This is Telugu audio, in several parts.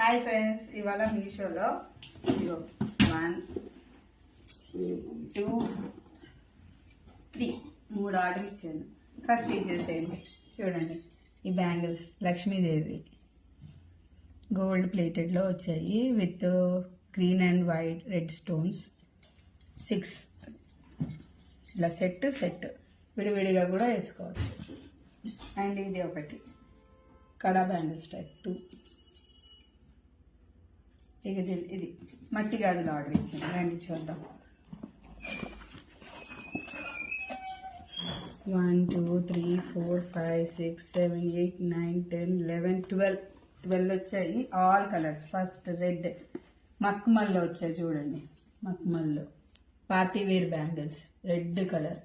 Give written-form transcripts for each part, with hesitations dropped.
హాయ్ ఫ్రెండ్స్, ఇవాళ మీషోలో 1 2 3 3 ఆర్డర్ ఇచ్చాను. ఫస్ట్ ఇది చూసేయండి, చూడండి. ఈ బ్యాంగిల్స్ లక్ష్మీదేవి గోల్డ్ ప్లేటెడ్లో వచ్చాయి with green and white red stones. 6 ఇలా సెట్ విడివిడిగా కూడా వేసుకోవచ్చు. అండ్ ఇది ఒకటి కడా బ్యాంగిల్స్ టైప్ 2. ఇది మట్టి గాజులు ఆర్డర్ ఇచ్చింది. రండి చూద్దాం. 1 2 3 4 5 6 7 8 9 10 11 12 వచ్చాయి. All colours. ఫస్ట్ రెడ్ మక్మల్లో వచ్చాయి చూడండి. మక్మల్లో party wear bangles red colour.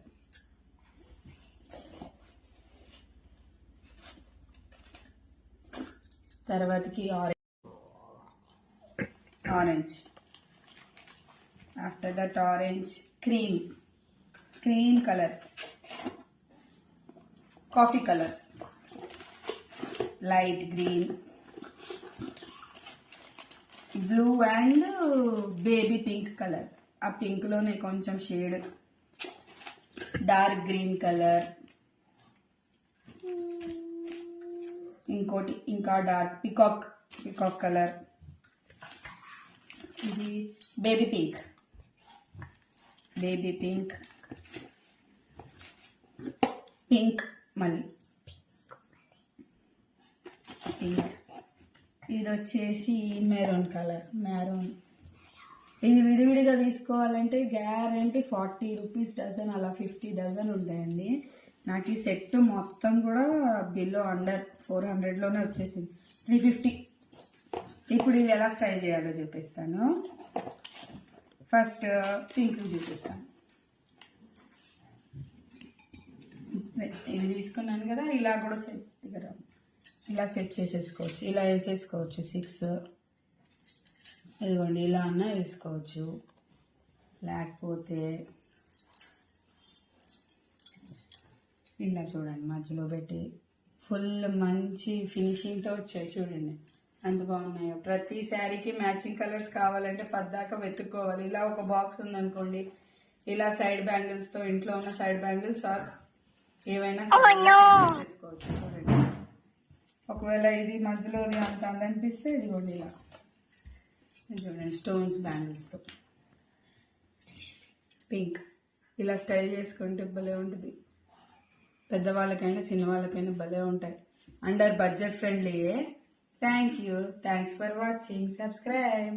తర్వాతకి orange. After that orange cream colour, coffee colour, light green, blue and baby pink colour. ఆ పింక్లోనే కొంచెం షేడ్ డార్క్ గ్రీన్ కలర్. ఇంకోటి ఇంకా డార్క్ పికాక్ కలర్. ఇది బేబీ పింక్ మళ్ళీ పింక్. ఇది వచ్చేసి మెరూన్ కలర్. ఇది విడివిడిగా తీసుకోవాలంటే గ్యారంటీ 40 రూపీస్ డజన్, అలా 50 డజన్ ఉంటాయండి. నాకు ఈ సెట్ మొత్తం కూడా బిలో అండర్ 400లోనే వచ్చేసింది. 350. ఇప్పుడు ఇవి ఎలా స్టైల్ చేయాలో చూపిస్తాను. ఫస్ట్ పింక్ చూపిస్తాను. ఇవి తీసుకున్నాను కదా, ఇలా కూడా ఇలా సెట్ చేసేసుకోవచ్చు. ఇలా వేసేసుకోవచ్చు 6. ఇదిగోండి, ఇలా అన్నా వేసుకోవచ్చు. లేకపోతే ఇలా చూడండి, మధ్యలో పెట్టి ఫుల్ మంచి ఫినిషింగ్తో వచ్చాయి చూడండి ఎంత బాగున్నాయో. ప్రతి శారీకి మ్యాచింగ్ కలర్స్ కావాలంటే పద్దాకా వెతుక్కోవాలి. ఇలా ఒక బాక్స్ ఉందనుకోండి, ఇలా సైడ్ బ్యాంగిల్స్తో ఇంట్లో ఉన్న సైడ్ బ్యాంగిల్స్ ఏవైనా చేసుకోవచ్చు. చూడండి, ఒకవేళ ఇది మధ్యలోది అంత అందనిపిస్తే ఇదిగోండి ఇలా చూడండి స్టోన్స్ బ్యాంగిల్స్తో పింక్. ఇలా స్టైల్ చేసుకుంటే భలే ఉంటుంది. పెద్దవాళ్ళకైనా చిన్నవాళ్ళకైనా భలే ఉంటాయి. అండర్ బడ్జెట్ ఫ్రెండ్లీయే. Thanks for watching. సబ్స్క్రైబ్.